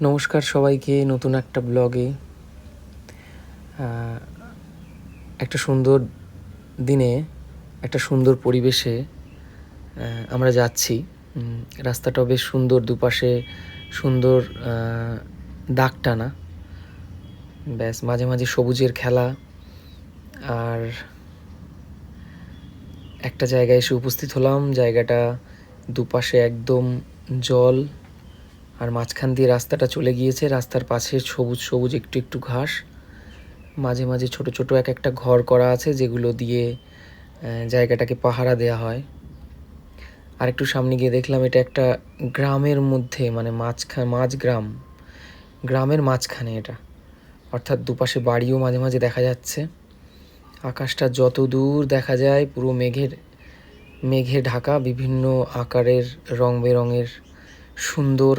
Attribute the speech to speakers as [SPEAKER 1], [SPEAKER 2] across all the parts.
[SPEAKER 1] নমস্কার সবাইকে নতুন একটা ব্লগে। একটা সুন্দর দিনে একটা সুন্দর পরিবেশে আমরা যাচ্ছি। রাস্তাটাও বেশ সুন্দর, দুপাশে সুন্দর দাগ টানা, ব্যাস মাঝে মাঝে সবুজের খেলা। আর একটা জায়গায় এসে উপস্থিত হলাম, জায়গাটা দুপাশে একদম জল, আর মাঝখান দিয়ে রাস্তাটা চলে গিয়েছে। রাস্তার পাশে সবুজ সবুজ একটু একটু ঘাস, মাঝে মাঝে ছোট ছোট এক একটা ঘর করা আছে যেগুলো দিয়ে জায়গাটাকে পাহারা দেওয়া হয়। আর একটু সামনে গিয়ে দেখলাম এটা একটা গ্রামের মধ্যে, মানে গ্রামের মাঝখানে এটা, অর্থাৎ দুপাশে বাড়িও মাঝে মাঝে দেখা যাচ্ছে। আকাশটা যত দূর দেখা যায় পুরো মেঘে ঢাকা, বিভিন্ন আকারের রং বেরঙের সুন্দর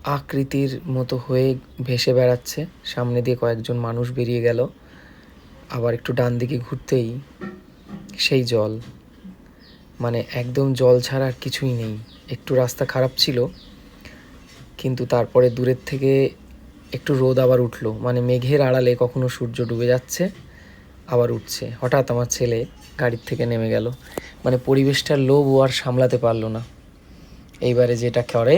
[SPEAKER 1] আকৃতির মতো হয়ে ভেসে বেড়াচ্ছে। সামনে দিয়ে কয়েকজন মানুষ বেরিয়ে গেল, আবার একটু ডান দিকে ঘুরতেই সেই জল, মানে একদম জল ছাড়া আর কিছুই নেই। একটু রাস্তা খারাপ ছিল, কিন্তু তারপরে দূরের থেকে একটু রোদ আবার উঠলো, মানে মেঘের আড়ালে কখনো সূর্য ডুবে যাচ্ছে আবার উঠছে। হঠাৎ আমার ছেলে গাড়ির থেকে নেমে গেল, মানে পরিবেশটার লোভ ও আর সামলাতে পারলো না। এইবারে যেটা করে,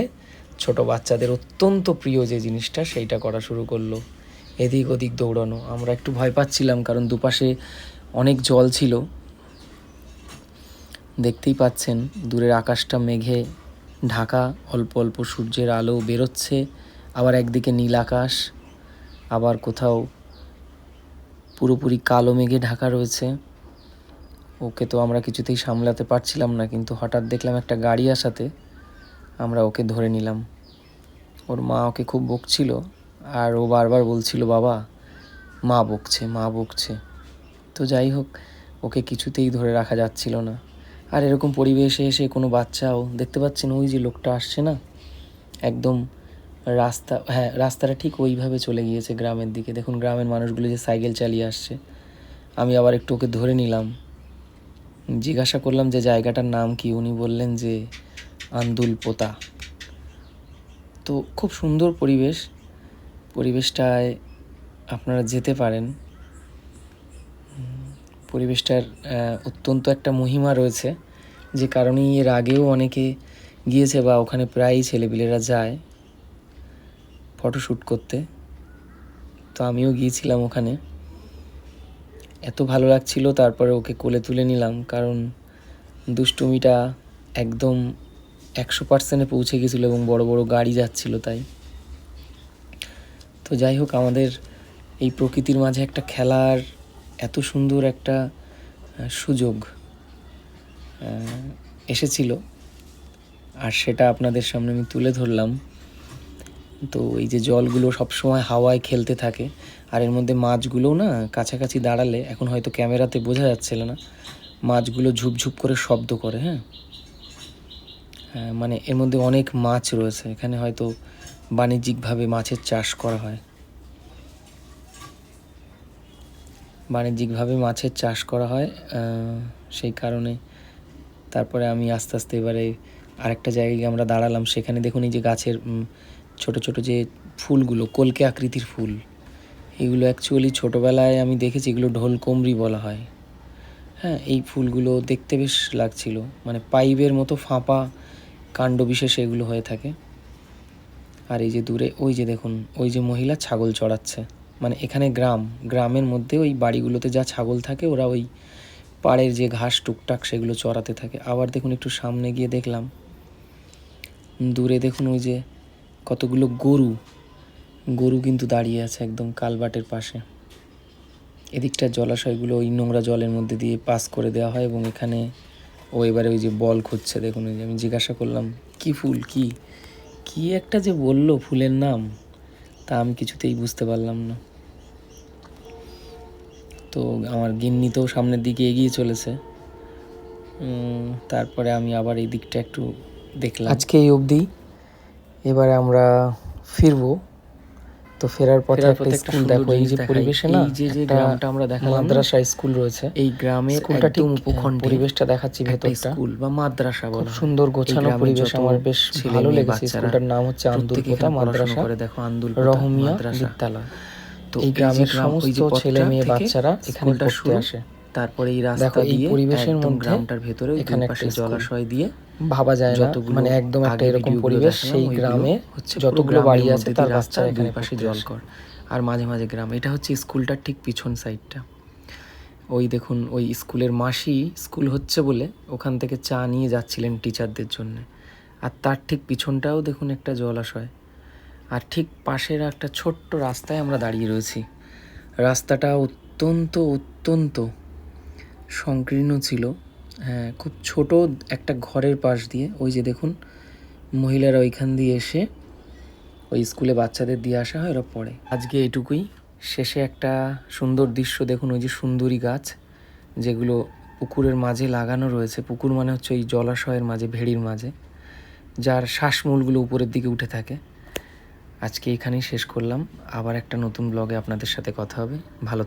[SPEAKER 1] ছোট বাচ্চাদের অত্যন্ত প্রিয় যে জিনিসটা, সেইটা করা শুরু করলো, এদিক ওদিক দৌড়ানো। আমরা একটু ভয় পাচ্ছিলাম, কারণ দুপাশে অনেক জল ছিল। দেখতেই পাচ্ছেন দূরের আকাশটা মেঘে ঢাকা, অল্প অল্প সূর্যের আলো বেরোচ্ছে, আবার একদিকে নীল আকাশ, আবার কোথাও পুরোপুরি কালো মেঘে ঢাকা রয়েছে। ওকে তো আমরা কিছুতেই সামলাতে পারছিলাম না, কিন্তু হঠাৎ দেখলাম একটা গাড়ি আসাতে আমরা ওকে ধরে নিলাম। ওর মা ওকে খুব বকছিল, আর ও বারবার বলছিল, বাবা মা বকছে মা বকছে। তো যাই হোক, ওকে কিছুতেই ধরে রাখা যাচ্ছিল না। আর এরকম পরিবেশে এসে কোনো বাচ্চাও, দেখতে পাচ্ছেন ওই যে লোকটা আসছে না, একদম রাস্তাটা ঠিক ওইভাবে চলে গিয়েছে গ্রামের দিকে। দেখুন গ্রামের মানুষগুলো যে সাইকেল চালিয়ে আসছে। আমি আবার একটু ওকে ধরে নিলাম, জিজ্ঞাসা করলাম যে জায়গাটার নাম কি। উনি বললেন যে আন্দুল পোতা। তো খুব সুন্দর পরিবেশটায় আপনারা যেতে পারেন। পরিবেশটার অত্যন্ত একটা মহিমা রয়েছে, যে কারণেই এর আগেও অনেকে গিয়েছে, বা ওখানে প্রায়ই ছেলেপিলেরা যায় ফটোশ্যুট করতে। তো আমিও গিয়েছিলাম ওখানে, এত ভালো লাগছিল। তারপরে ওকে কোলে তুলে নিলাম, কারণ দুষ্টুমিটা একদম 100%-এ পৌঁছে গেছিলো এবং বড় বড় গাড়ি যাচ্ছিল তাই। তো যাই হোক, আমাদের এই প্রকৃতির মাঝে একটা খেলার এত সুন্দর একটা সুযোগ এসেছিল, আর সেটা আপনাদের সামনে আমি তুলে ধরলাম। তো এই যে জলগুলো সবসময় হাওয়ায় খেলতে থাকে, আর এর মধ্যে মাছগুলোও না কাছাকাছি দাঁড়ালে, এখন হয়তো ক্যামেরাতে বোঝা যাচ্ছিল না, মাছগুলো ঝুপঝুপ করে শব্দ করে। হ্যাঁ, মানে এর মধ্যে অনেক মাছ রয়েছে। এখানে হয়তো বাণিজ্যিকভাবে মাছের চাষ করা হয়, সেই কারণে। তারপরে আমি আস্তে আস্তে এবারে আরেকটা জায়গায় আমরা দাঁড়ালাম। সেখানে দেখুন এই যে গাছের ছোট ছোট যে ফুলগুলো, কলকে আকৃতির ফুল, এগুলো অ্যাকচুয়ালি ছোটোবেলায় আমি দেখেছি এগুলো ঢোলকুমড়ি বলা হয়। হ্যাঁ, এই ফুলগুলো দেখতে বেশ লাগছিল, মানে পাইপের মতো ফাঁপা কাণ্ড বিশেষে এগুলো হয়ে থাকে। আর এই যে দূরে ওই যে দেখুন, ওই যে মহিলা ছাগল চড়াচ্ছে, মানে এখানে গ্রামের মধ্যে ওই বাড়িগুলোতে যা ছাগল থাকে, ওরা ওই পাড়ের যে ঘাস টুকটাক সেগুলো চড়াতে থাকে। আবার দেখুন একটু সামনে গিয়ে দেখলাম দূরে, দেখুন ওই যে কতগুলো গরু কিন্তু দাঁড়িয়ে আছে একদম কালবাটের পাশে। এদিকটার জলাশয়গুলো ওই নোংরা জলের মধ্যে দিয়ে পাস করে দেওয়া হয়, এবং এখানে ও এবারে ওই যে বল খুঁজছে। দেখুন ওই যে, আমি জিজ্ঞাসা করলাম কি ফুল, কি একটা যে বললো ফুলের নাম, তা আমি কিছুতেই বুঝতে পারলাম না। তো আমার গিন্নিতেও সামনের দিকে এগিয়ে চলেছে। তারপরে আমি আবার এই দিকটা একটু দেখলাম। আজকে এই অবধি, এবারে আমরা ফিরবো তো ফেরার পথে
[SPEAKER 2] ফেরার
[SPEAKER 1] একটা
[SPEAKER 2] পথে একটা
[SPEAKER 1] স্কুল
[SPEAKER 2] সুন্দর
[SPEAKER 1] দেখো, এই
[SPEAKER 2] জিনিস
[SPEAKER 1] যে
[SPEAKER 2] দেখাই।
[SPEAKER 1] পরিবেশে না
[SPEAKER 2] এই যে
[SPEAKER 1] একটা
[SPEAKER 2] গ্রামটা আমরা দেখালাম না,
[SPEAKER 1] মাদ্রাসা স্কুল রয়েছে,
[SPEAKER 2] এই গ্রামের
[SPEAKER 1] স্কুলটা ঠিক
[SPEAKER 2] একদম উপখণ্ডে
[SPEAKER 1] পরিবেশটা দেখাচ্ছি
[SPEAKER 2] একটা
[SPEAKER 1] ভেতরটা,
[SPEAKER 2] স্কুল বা মাদ্রাসা
[SPEAKER 1] খুব
[SPEAKER 2] বলা হয়।
[SPEAKER 1] সুন্দর
[SPEAKER 2] এই
[SPEAKER 1] গোছানো
[SPEAKER 2] গ্রামের
[SPEAKER 1] পরিবেশ,
[SPEAKER 2] যত
[SPEAKER 1] আমার বেশ
[SPEAKER 2] ছেলে
[SPEAKER 1] ভালো
[SPEAKER 2] মেয়ে
[SPEAKER 1] লেগেছে।
[SPEAKER 2] বাচ্চারা
[SPEAKER 1] স্কুলটার নাম হচ্ছে
[SPEAKER 2] প্রত্যেকে
[SPEAKER 1] আন্দুলপোতা
[SPEAKER 2] এখানে পড়াশোনা
[SPEAKER 1] মাদ্রাসা
[SPEAKER 2] করে, দেখো আন্দুলপোতা
[SPEAKER 1] রহমিয়া
[SPEAKER 2] মাদ্রাসা।
[SPEAKER 1] বিদ্যালয়।
[SPEAKER 2] তো
[SPEAKER 1] এই
[SPEAKER 2] এই যে
[SPEAKER 1] গ্রামের
[SPEAKER 2] গ্রাম, ওই
[SPEAKER 1] সমস্ত
[SPEAKER 2] যে
[SPEAKER 1] ছেলে
[SPEAKER 2] পথটা
[SPEAKER 1] মেয়ে
[SPEAKER 2] থেকে
[SPEAKER 1] বাচ্চারা এখানে
[SPEAKER 2] স্কুলটা
[SPEAKER 1] পড়তে
[SPEAKER 2] শুরু,
[SPEAKER 1] আসে।
[SPEAKER 2] তারপরে এই
[SPEAKER 1] দেখো
[SPEAKER 2] রাস্তা
[SPEAKER 1] এই
[SPEAKER 2] দিয়ে
[SPEAKER 1] পরিবেশের
[SPEAKER 2] একদম
[SPEAKER 1] মধ্যে
[SPEAKER 2] গ্রামটার ভেতরে ওই
[SPEAKER 1] এখানে
[SPEAKER 2] দুই
[SPEAKER 1] একটা
[SPEAKER 2] পাশে
[SPEAKER 1] স্কুল,
[SPEAKER 2] জলাশয় দিয়ে
[SPEAKER 1] ভাবা যায় না
[SPEAKER 2] যতগুলো
[SPEAKER 1] মানে একদম একটা
[SPEAKER 2] আগে
[SPEAKER 1] এরকম
[SPEAKER 2] ভিডিওগুলো
[SPEAKER 1] পরিবেশ,
[SPEAKER 2] দেখালাম
[SPEAKER 1] সেই
[SPEAKER 2] ওইগুলো
[SPEAKER 1] গ্রামে
[SPEAKER 2] হচ্ছে
[SPEAKER 1] যতগুলো বাড়ি আছে তার
[SPEAKER 2] রাস্তার
[SPEAKER 1] বাচ্চারা
[SPEAKER 2] দুই
[SPEAKER 1] এখানে
[SPEAKER 2] পাশে
[SPEAKER 1] পড়তে আসে।
[SPEAKER 2] জলকর আর মাঝে মাঝে গ্রাম। এটা হচ্ছে স্কুলটার ঠিক পিছন সাইডটা। ওই দেখুন, ওই স্কুলের মাসি স্কুল হচ্ছে বলে ওখান থেকে চা নিয়ে যাচ্ছিলেন টিচারদের জন্য। আর তার ঠিক পিছনটাও দেখুন একটা জলাশয়, আর ঠিক পাশের একটা ছোট্ট রাস্তায় আমরা দাঁড়িয়ে রয়েছি। রাস্তাটা অত্যন্ত অত্যন্ত সংকীর্ণ ছিল, হ্যাঁ, খুব ছোট একটা ঘরের পাশ দিয়ে, ওই যে দেখুন মহিলারা ওইখান দিয়ে এসে ওই স্কুলে বাচ্চাদের দিয়ে আসা হয়, ওরা পড়ে। আজকে এটুকুই। শেষে একটা সুন্দর দৃশ্য দেখুন, ওই যে সুন্দরী গাছ যেগুলো পুকুরের মাঝে লাগানো রয়েছে। পুকুর মানে হচ্ছে ওই জলাশয়ের মাঝে, ভেড়ির মাঝে, যার শ্বাসমূলগুলো উপরের দিকে উঠে থাকে। আজকে এখানেই শেষ করলাম। আবার একটা নতুন ব্লগে আপনাদের সাথে কথা হবে। ভালো